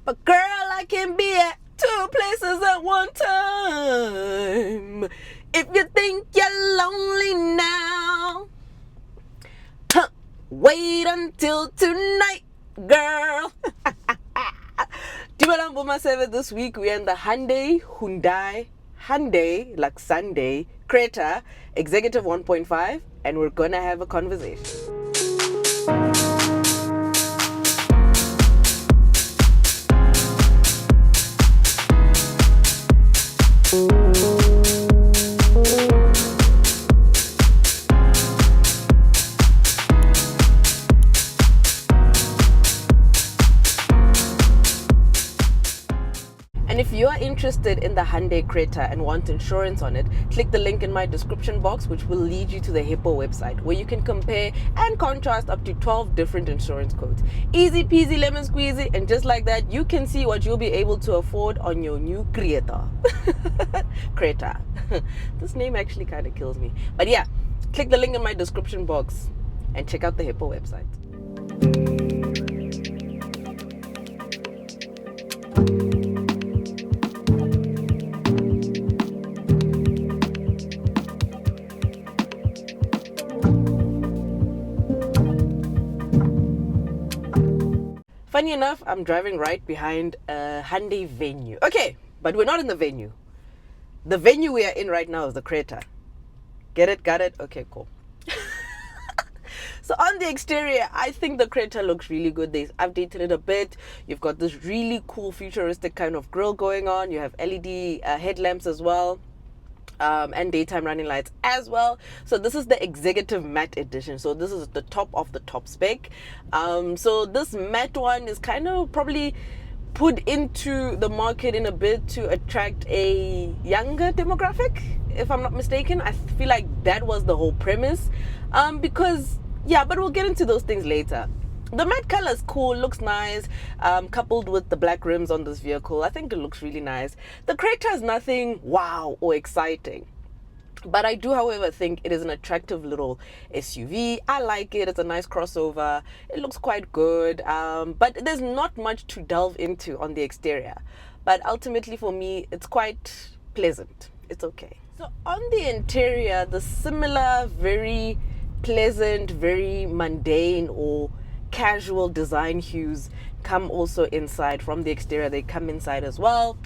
But girl, I can be at two places at one time. If you think you're lonely now, wait until tonight, girl. Tibalambo maseve this week. We're in the Hyundai, like Sunday, Creta Executive 1.5, and we're gonna have a conversation. And if you are interested in the Hyundai Creta and want insurance on it, click the link in my description box, which will lead you to the Hippo website, where you can compare and contrast up to 12 different insurance quotes. Easy peasy lemon squeezy, and just like that, you can see what you'll be able to afford on your new Creta. Creta. This name actually kind of kills me. But yeah, click the link in my description box and check out the Hippo website. Funny enough, I'm driving right behind a Hyundai venue. Okay, but we're not in the venue. The venue we are in right now is the Creta. Get it? Got it? Okay, cool. So on the exterior, I think the Creta looks really good. They've updated it a bit. You've got this really cool futuristic kind of grille going on. You have LED headlamps as well. And daytime running lights as well. So this is the executive matte edition. So this is the top of the top spec. So this matte one is kind of probably put into the market in a bit to attract a younger demographic, if I'm not mistaken. I feel like that was the whole premise. Because yeah, but we'll get into those things later. The matte color is cool, looks nice, coupled with the black rims on this vehicle. I think it looks really nice. The Creta is nothing wow or exciting, but I do, however, think it is an attractive little SUV. I like it. It's a nice crossover. It looks quite good, but there's not much to delve into on the exterior. But ultimately, for me, it's quite pleasant. It's okay. So on the interior, the similar, very pleasant, very mundane or casual design hues come also inside. From the exterior, they come inside as well.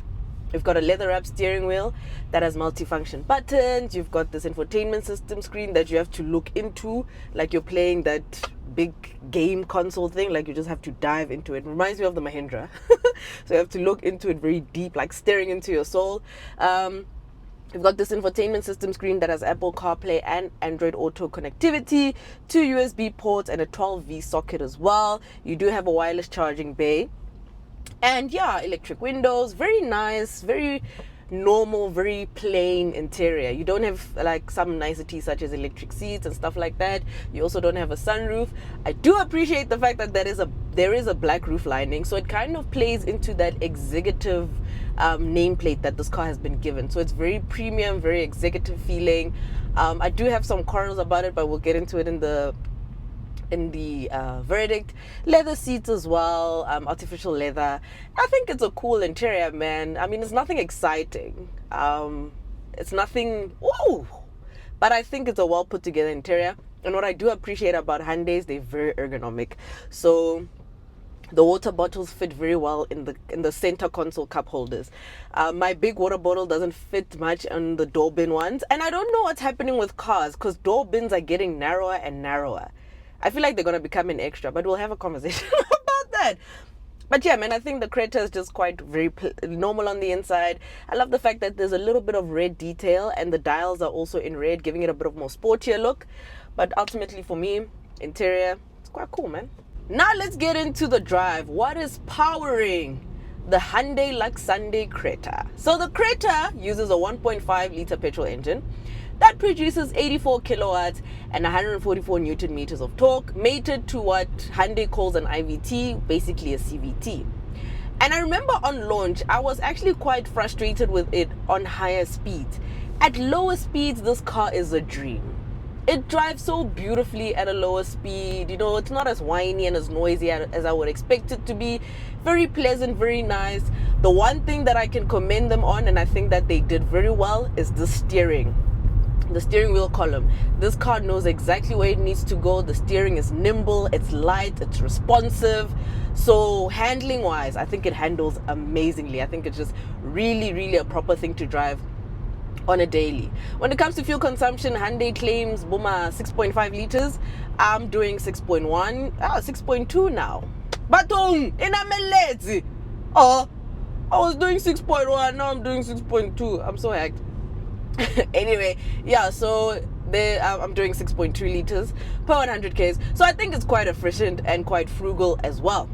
You've got a leather wrap steering wheel that has multifunction buttons. You've got this infotainment system screen that you have to look into like you're playing that big game console thing, like you just have to dive into it. Reminds me of the Mahindra. So you have to look into it very deep, like staring into your soul. We've got this infotainment system screen that has Apple CarPlay and Android Auto connectivity, 2 USB ports, and a 12V socket as well. You do have a wireless charging bay. And yeah, electric windows. Very nice, very normal, very plain interior. You don't have like some niceties such as electric seats and stuff like that. You also don't have a sunroof. I do appreciate the fact that there is a black roof lining, so it kind of plays into that executive nameplate that this car has been given. So it's very premium, very executive feeling. I do have some quarrels about it, but we'll get into it in the verdict. Leather seats as well, artificial leather. I think it's a cool interior, man. I mean, it's nothing exciting. It's nothing, ooh, but I think it's a well put together interior. And what I do appreciate about Hyundais, they're very ergonomic. So the water bottles fit very well in the center console cup holders. My big water bottle doesn't fit much on the door bin ones, and I don't know what's happening with cars because door bins are getting narrower and narrower. I feel like they're gonna become an extra, but we'll have a conversation about that. But yeah, man, I think the Creta is just quite very normal on the inside. I love the fact that there's a little bit of red detail, and the dials are also in red, giving it a bit of more sportier look. But ultimately, for me, interior, it's quite cool, man. Now let's get into the drive. What is powering the Hyundai Sunday Creta? So the Creta uses a 1.5 liter petrol engine that produces 84 kilowatts and 144 newton meters of torque, mated to what Hyundai calls an IVT, basically a CVT. And I remember on launch, I was actually quite frustrated with it on higher speeds. At lower speeds, this car is a dream. it drives so beautifully at a lower speed. You know, it's not as whiny and as noisy as I would expect it to be. Very pleasant, very nice. The one thing that I can commend them on, and I think that they did very well, is the steering wheel column. This car knows exactly where it needs to go. The steering is nimble, it's light, it's responsive. So handling wise, I think it handles amazingly. I think it's just really, really a proper thing to drive on a daily. When it comes to fuel consumption, Hyundai claims 6.5 liters. I'm doing 6.1, 6.2 now. Batong, inamelezi. Oh, I was doing 6.1, now I'm doing 6.2. I'm so hacked. Anyway, yeah, so I'm doing 6.2 liters per 100 Ks. So I think it's quite efficient and quite frugal as well.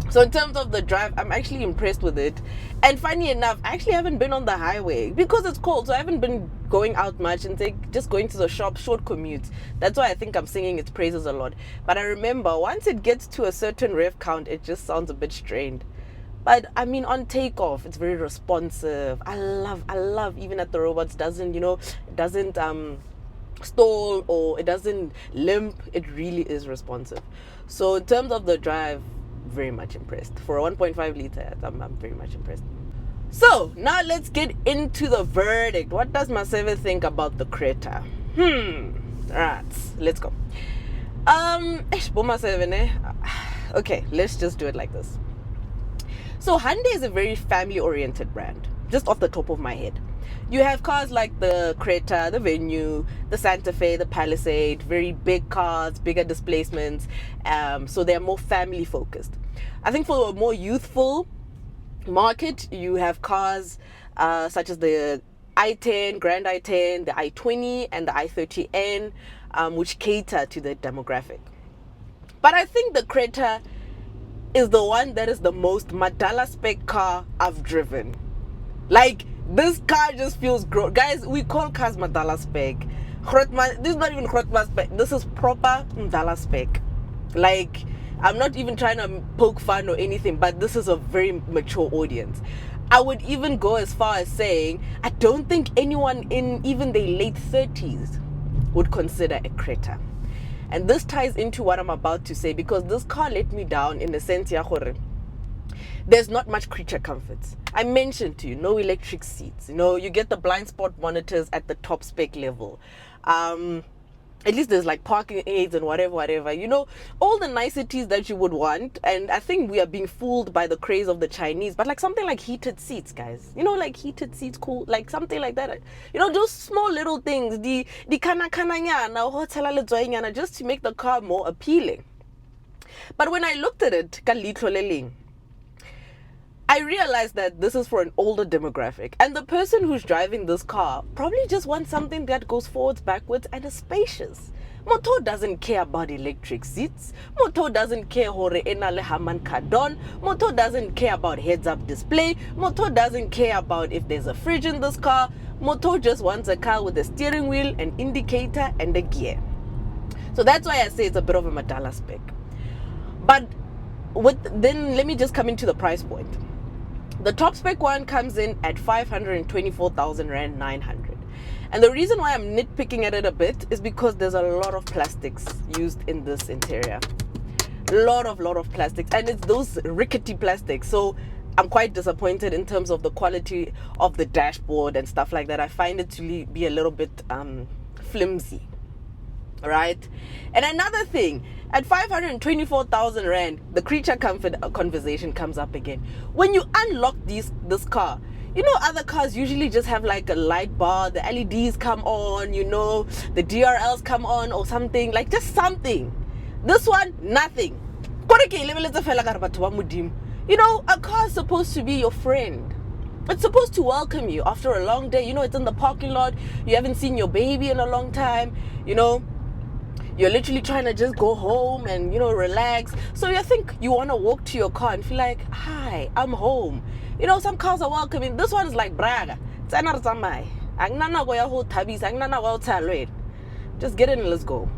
So in terms of the drive, I'm actually impressed with it. And funny enough, I actually haven't been on the highway because it's cold. So I haven't been going out much and just going to the shop, short commutes. That's why I think I'm singing its praises a lot. But I remember once it gets to a certain rev count, it just sounds a bit strained. But I mean, on takeoff, it's very responsive. I love even at the robots, doesn't stall or it doesn't limp. It really is responsive. So in terms of the drive, very much impressed. For a 1.5 liter, I'm very much impressed. So now let's get into the verdict. What does maseve think about the Creta? Right, let's go. Okay, let's just do it like this. So Hyundai is a very family-oriented brand, just off the top of my head. You have cars like the Creta, the Venue, the Santa Fe, the Palisade, very big cars, bigger displacements, so they're more family-focused. I think for a more youthful market, you have cars such as the i10, Grand i10, the i20, and the i30N, which cater to the demographic. But I think the Creta is the one that is the most Madala spec car I've driven. Like, this car just feels gross. Guys, we call cars Madala spec. This is not even Grotma spec. This is proper Madala spec. Like, I'm not even trying to poke fun or anything, but this is a very mature audience. I would even go as far as saying, I don't think anyone in even their late 30s would consider a Creta. And this ties into what I'm about to say, because this car let me down in the sense there's not much creature comforts. I mentioned to you, no electric seats. You know, you get the blind spot monitors at the top spec level. At least there's like parking aids and whatever, you know, all the niceties that you would want. And I think we are being fooled by the craze of the Chinese, but like something like heated seats, guys, you know, like heated seats, cool, like something like that, you know, those small little things, the kana nyana, just to make the car more appealing. But when I looked at it, I realized that this is for an older demographic, and the person who's driving this car probably just wants something that goes forwards, backwards, and is spacious. Moto doesn't care about electric seats. Moto doesn't care hore enale haman kardon. Moto doesn't care about heads-up display. Moto doesn't care about if there's a fridge in this car. Moto just wants a car with a steering wheel, an indicator, and a gear. So that's why I say it's a bit of a Madala spec. But then let me just come into the price point. The top spec one comes in at 524,000 Rand 900. And the reason why I'm nitpicking at it a bit is because there's a lot of plastics used in this interior. Lot of plastics, and it's those rickety plastics. So I'm quite disappointed in terms of the quality of the dashboard and stuff like that. I find it to be a little bit flimsy. Right? And another thing, at 524,000 Rand, the creature comfort conversation comes up again. When you unlock this car, you know, other cars usually just have like a light bar, the LEDs come on, you know, the DRLs come on or something, like just something. This one, nothing. You know, a car is supposed to be your friend. It's supposed to welcome you after a long day. You know, it's in the parking lot, you haven't seen your baby in a long time, you know. You're literally trying to just go home and, you know, relax. So you think you want to walk to your car and feel like, hi, I'm home. You know, some cars are welcoming. This one is like, braga. Just get in and let's go.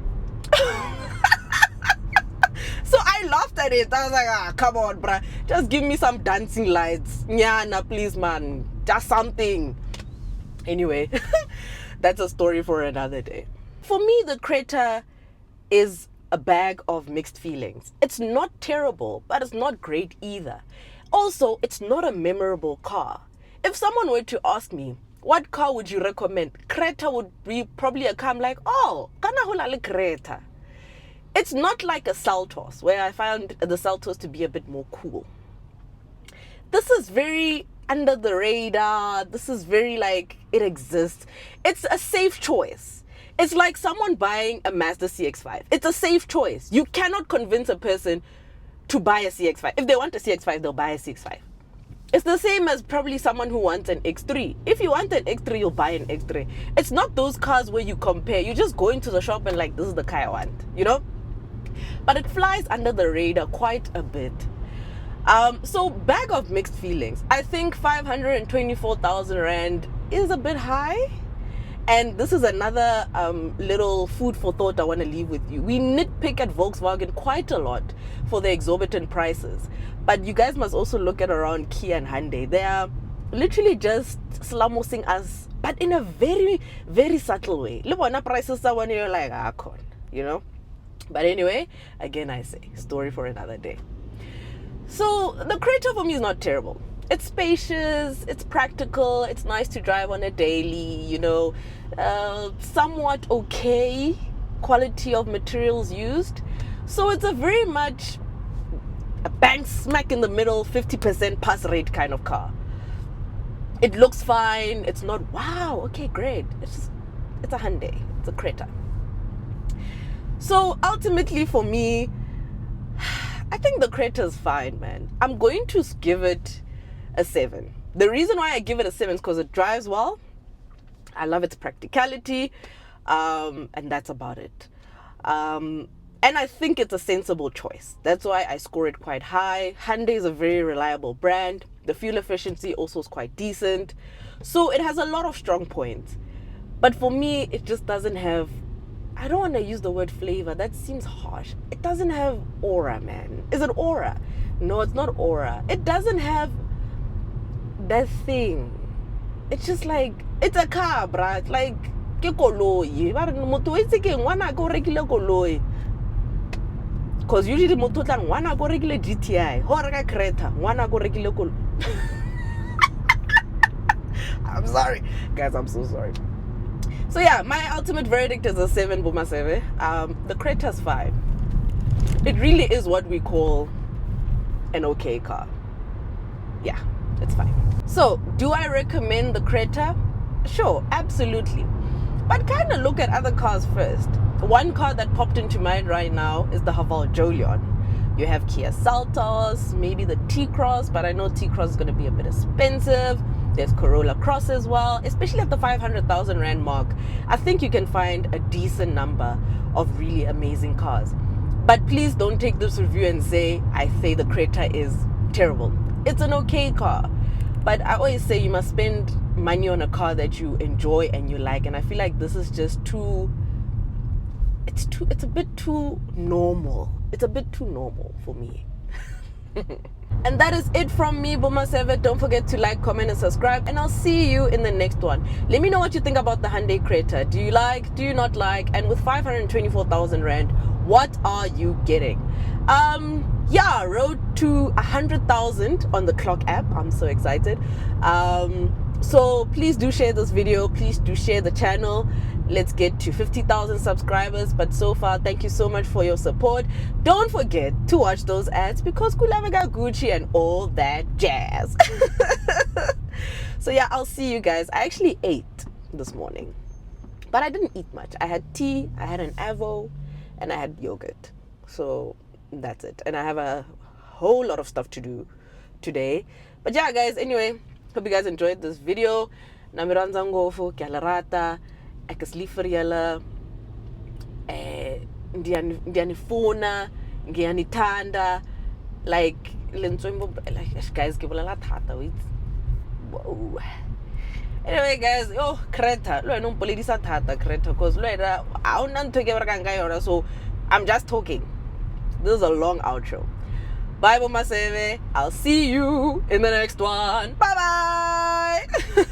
So I laughed at it. I was like, come on, bruh. Just give me some dancing lights. Nyana, please, man. Just something. Anyway, that's a story for another day. For me, the Creta is a bag of mixed feelings. It's not terrible, but it's not great either. Also, it's not a memorable car. If someone were to ask me, what car would you recommend? Creta would be probably a car I'm like, oh, kana hula le Creta. It's not like a Seltos, where I found the Seltos to be a bit more cool. This is very under the radar. This is very like, it exists. It's a safe choice. It's like someone buying a Mazda CX-5. It's a safe choice. You cannot convince a person to buy a CX-5. If they want a CX-5, they'll buy a CX-5. It's the same as probably someone who wants an X3. If you want an X3, you'll buy an X3. It's not those cars where you compare. You just go into the shop and like, this is the car I want, you know? But it flies under the radar quite a bit. So bag of mixed feelings. I think 524,000 Rand is a bit high. And this is another little food for thought I want to leave with you. We nitpick at Volkswagen quite a lot for the exorbitant prices. But you guys must also look at around Kia and Hyundai. They are literally just slamosing us, but in a very, very subtle way. Look what prices are when you're like, you know? But anyway, again, I say, story for another day. So the Creta for me is not terrible. It's spacious, it's practical, it's nice to drive on a daily, you know, somewhat okay quality of materials used. So it's a very much a bang smack in the middle, 50% pass rate kind of car. It looks fine. It's not, wow, okay, great. It's a Hyundai. It's a Creta. So ultimately for me, I think the Creta is fine, man. I'm going to give it a 7. The reason why I give it a 7 is because it drives well. I love its practicality, and that's about it. And I think it's a sensible choice. That's why I score it quite high. Hyundai is a very reliable brand. The fuel efficiency also is quite decent. So it has a lot of strong points. But for me, it just doesn't have, I don't want to use the word flavor. That seems harsh. It doesn't have aura, man. Is it aura? No, it's not aura. It doesn't have that thing. It's just like, it's a car, bruh. It's like, ke koloi. Motho itse ke ngwana go rekile koloi. Because usually motho tla ngwana go rekile GTI. Ho reka Creta, ngwana go rekile koloi. I'm sorry. Guys, I'm so sorry. So yeah, my ultimate verdict is a 7, maseve. The Creta's 5. It really is what we call an okay car. Yeah, it's fine. So, do I recommend the Creta? Sure, absolutely. But kind of look at other cars first. One car that popped into mind right now is the Haval Jolion. You have Kia Seltos, maybe the T-Cross, but I know T-Cross is going to be a bit expensive. There's Corolla Cross as well, especially at the 500,000 Rand mark. I think you can find a decent number of really amazing cars. But please don't take this review and say, I say the Creta is terrible. It's an okay car. But I always say you must spend money on a car that you enjoy and you like. And I feel like this is just it's a bit too normal. It's a bit too normal for me. And that is it from me, maseve. Don't forget to like, comment, and subscribe. And I'll see you in the next one. Let me know what you think about the Hyundai Creta. Do you like? Do you not like? And with 524,000 Rand, what are you getting? Yeah, road to 100,000 on the Clock app. I'm so excited. So please do share this video. Please do share the channel. Let's get to 50,000 subscribers. But so far, thank you so much for your support. Don't forget to watch those ads because Kulavega Gucci and all that jazz. So yeah, I'll see you guys. I actually ate this morning, but I didn't eat much. I had tea, I had an avo, and I had yogurt. So that's it. And I have a whole lot of stuff to do today. But yeah, guys, anyway, hope you guys enjoyed this video. Namiranza ngofu, kyalarata, ekasliferyala, ndianifuna, ngianitanda, like, guys, wait. Whoa. Anyway, guys, Creta, Creta, because so I'm just talking. This is a long outro. Bye, maseve. I'll see you in the next one. Bye bye.